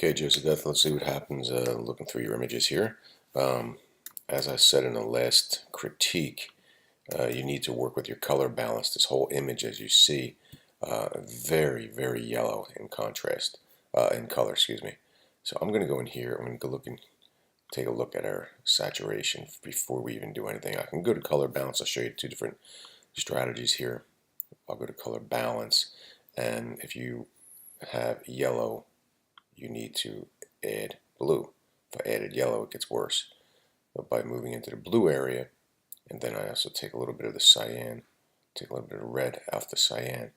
Okay, Joseph, let's see what happens looking through your images here. Um, as I said in the last critique, you need to work with your color balance. This whole image, as you see, very, very yellow in contrast, in color, excuse me. So I'm going to go in here. I'm going to go look and take a look at our saturation before we even do anything. I can go to color balance. I'll show you two different strategies here. I'll go to color balance, and if you have yellow, you need to add blue. If I added yellow, it gets worse. But by moving into the blue area, and then I also take a little bit of the cyan, take a little bit of red off the cyan.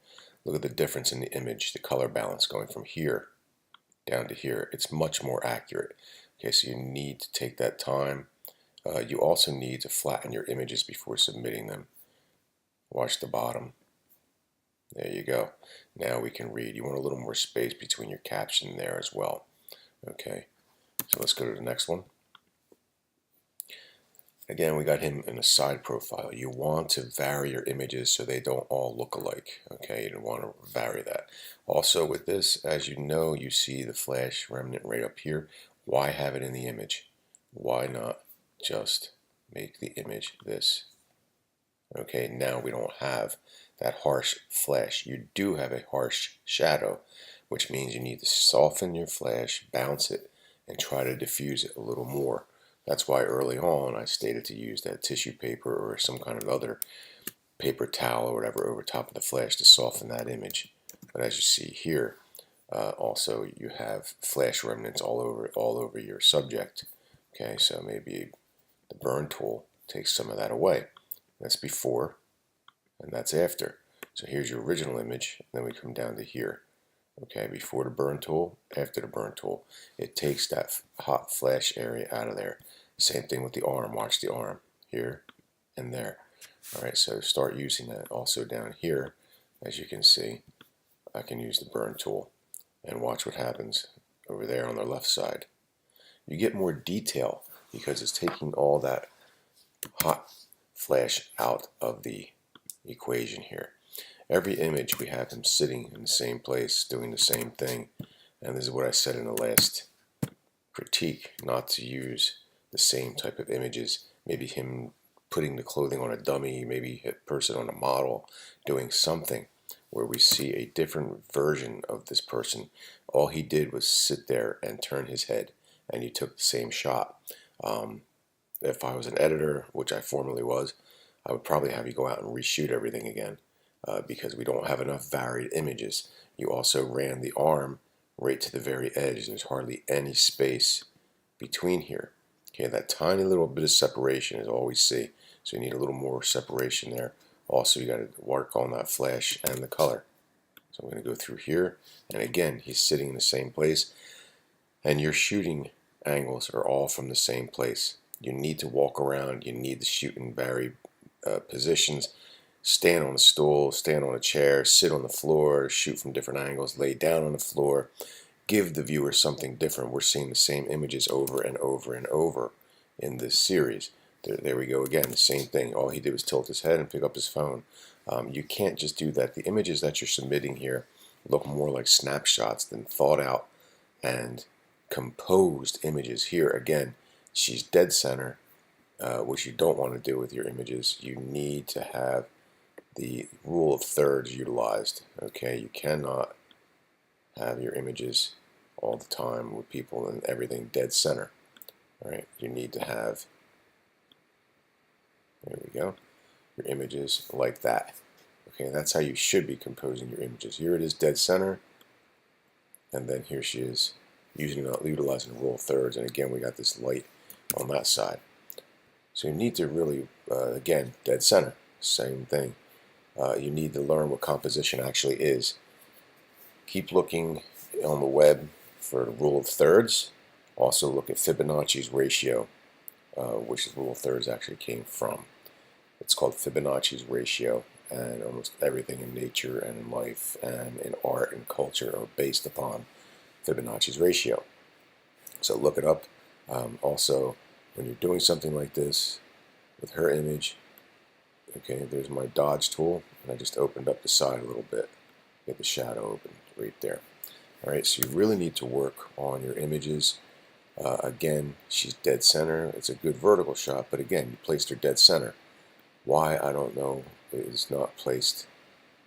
Look at the difference in the image, the color balance going from here down to here. It's much more accurate. Okay, so you need to take that time. You also need to flatten your images before submitting them. Watch the bottom. There you go. Now we can read. You want a little more space between your caption there as well. Okay, so let's go to the next one. Again, we got him in a side profile. You want to vary your images so they don't all look alike. Okay, you don't want to vary that. Also with this, as you know, you see the flash remnant right up here. Why have it in the image? Why not just make the image this? Okay, now we don't have that harsh flash. You do have a harsh shadow, which means you need to soften your flash, bounce it, and try to diffuse it a little more. That's why early on I stated to use that tissue paper or some kind of other paper towel or whatever over top of the flash to soften that image. But as you see here, also you have flash remnants all over your subject. Okay, so maybe the burn tool takes some of that away. That's before, and that's after. So here's your original image, and then we come down to here. Okay, before the burn tool, after the burn tool. It takes that hot flash area out of there. Same thing with the arm. Watch the arm here and there. Alright, so start using that. Also down here, as you can see, I can use the burn tool and watch what happens over there on the left side. You get more detail because it's taking all that hot flash out of the equation here. Every image we have him sitting in the same place doing the same thing, and this is what I said in the last critique, not to use the same type of images. Maybe him putting the clothing on a dummy, maybe a person on a model doing something where we see a different version of this person. All he did was sit there and turn his head, and you took the same shot. If I was an editor, which I formerly was, I would probably have you go out and reshoot everything again because we don't have enough varied images. You also ran the arm right to the very edge. There's hardly any space between here. Okay, that tiny little bit of separation is all we see. So you need a little more separation there. Also, you got to work on that flash and the color. So I'm going to go through here, and again, he's sitting in the same place, and your shooting angles are all from the same place. You need to walk around. You need to shoot in varied positions. Stand on a stool, stand on a chair, sit on the floor, shoot from different angles, lay down on the floor. Give the viewer something different. We're seeing the same images over and over and over in this series. There we go again, the same thing. All he did was tilt his head and pick up his phone. You can't just do that. The images that you're submitting here look more like snapshots than thought out and composed images. Here again, she's dead center, which you don't want to do with your images. You need to have the rule of thirds utilized. Okay, you cannot have your images all the time with people and everything dead center. All right, you need to have, there we go, your images like that. Okay, that's how you should be composing your images. Here it is dead center, and then here she is utilizing the rule of thirds, and again we got this light on that side. So you need to really, again, dead center, same thing. You need to learn what composition actually is. Keep looking on the web for the rule of thirds. Also look at Fibonacci's ratio, which the rule of thirds actually came from. It's called Fibonacci's ratio, and almost everything in nature and in life and in art and culture are based upon Fibonacci's ratio. So look it up. Also, when you're doing something like this with her image, okay, there's my dodge tool, and I just opened up the side a little bit, get the shadow open right there. Alright, so you really need to work on your images. Again, she's dead center. It's a good vertical shot, but again, you placed her dead center. Why, I don't know. It is not placed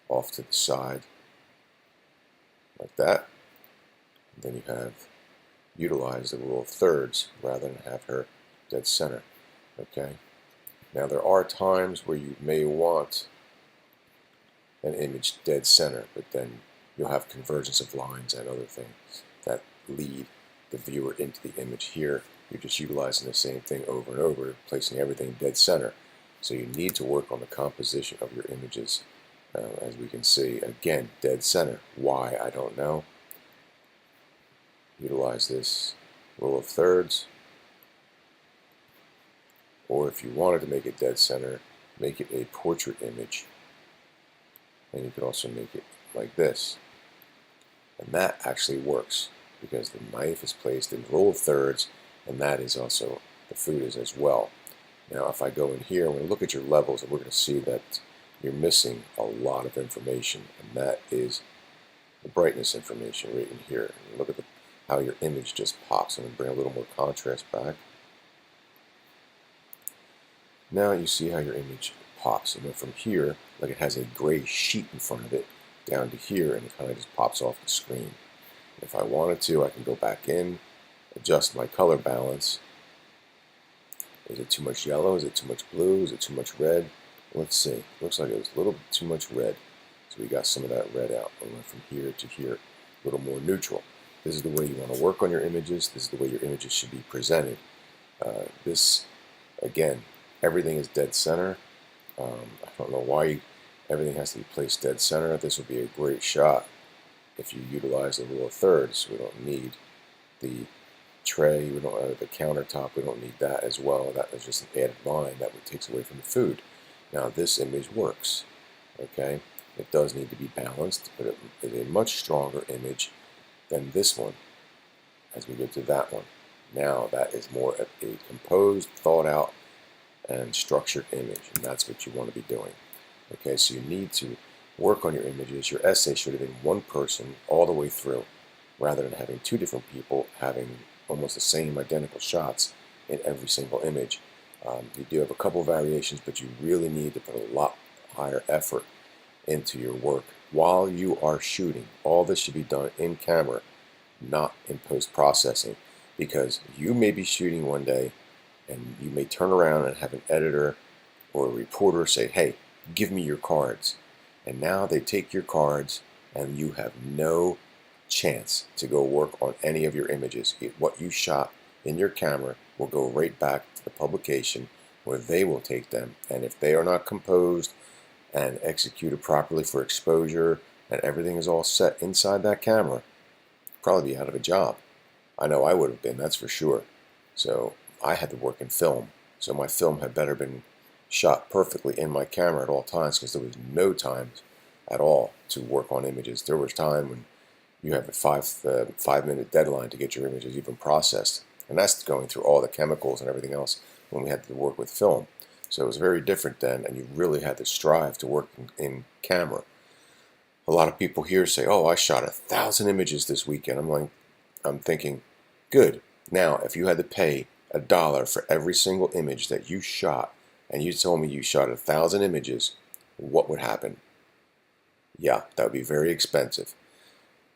off to the side like that. Then you have utilized the rule of thirds rather than have her dead center. Okay. Now there are times where you may want an image dead center, but then you'll have convergence of lines and other things that lead the viewer into the image. Here you're just utilizing the same thing over and over, placing everything dead center. So you need to work on the composition of your images. As we can see, again, dead center. Why, I don't know. Utilize this rule of thirds. Or if you wanted to make it dead center, make it a portrait image. And you could also make it like this. And that actually works because the knife is placed in rule of thirds, and that is also, the food is as well. Now if I go in here, I'm going to look at your levels, and we're going to see that you're missing a lot of information, and that is the brightness information right in here. And look at how your image just pops. I'm going to bring a little more contrast back. Now you see how your image pops. And then from here, like it has a gray sheet in front of it, down to here, and it kind of just pops off the screen. If I wanted to, I can go back in, adjust my color balance. Is it too much yellow? Is it too much blue? Is it too much red? Let's see. Looks like it was a little bit too much red. So we got some of that red out. We went from here to here, a little more neutral. This is the way you want to work on your images. This is the way your images should be presented. This, again, everything is dead center. I don't know why everything has to be placed dead center. This would be a great shot if you utilize the rule of thirds. We don't need the tray, we don't have the countertop, we don't need that as well. That is just an added line that takes away from the food. Now this image works, okay? It does need to be balanced, but it is a much stronger image than this one as we go to that one. Now that is more of a composed, thought out, and structured image, and that's what you want to be doing. Okay, so you need to work on your images. Your essay should have been one person all the way through, rather than having two different people having almost the same identical shots in every single image. You do have a couple variations, but you really need to put a lot higher effort into your work while you are shooting. All this should be done in camera, not in post-processing, because you may be shooting one day and you may turn around and have an editor or a reporter say, hey, give me your cards. And now they take your cards and you have no chance to go work on any of your images. What you shot in your camera will go right back to the publication where they will take them. And if they are not composed and executed properly for exposure and everything is all set inside that camera, probably be out of a job. I know I would have been, that's for sure. So I had to work in film. So my film had better been shot perfectly in my camera at all times, because there was no time at all to work on images. There was time when you have a 5-minute deadline to get your images even processed. And that's going through all the chemicals and everything else when we had to work with film. So it was very different then, and you really had to strive to work in camera. A lot of people here say, oh, I shot 1,000 images this weekend. I'm thinking, good. Now, if you had to pay $1 for every single image that you shot, and you told me you shot 1,000 images, what would happen? Yeah, that would be very expensive.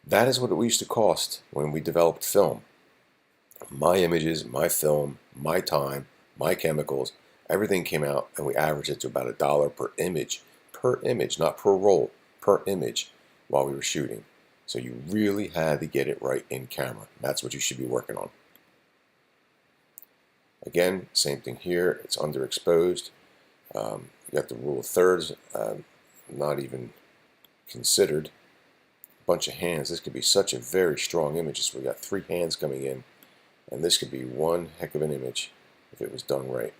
That is what it used to cost when we developed film. My images, my film, my time, my chemicals, everything came out, and we averaged it to about $1 per image, not per roll, per image while we were shooting. So you really had to get it right in camera. That's what you should be working on. Again, same thing here. It's underexposed. You got the rule of thirds, not even considered. A bunch of hands. This could be such a very strong image. So we got 3 hands coming in, and this could be one heck of an image if it was done right.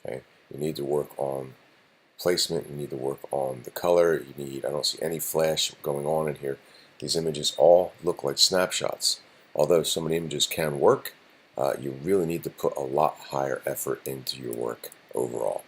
Okay, you need to work on placement. You need to work on the color. I don't see any flash going on in here. These images all look like snapshots. Although some of the images can work, you really need to put a lot higher effort into your work overall.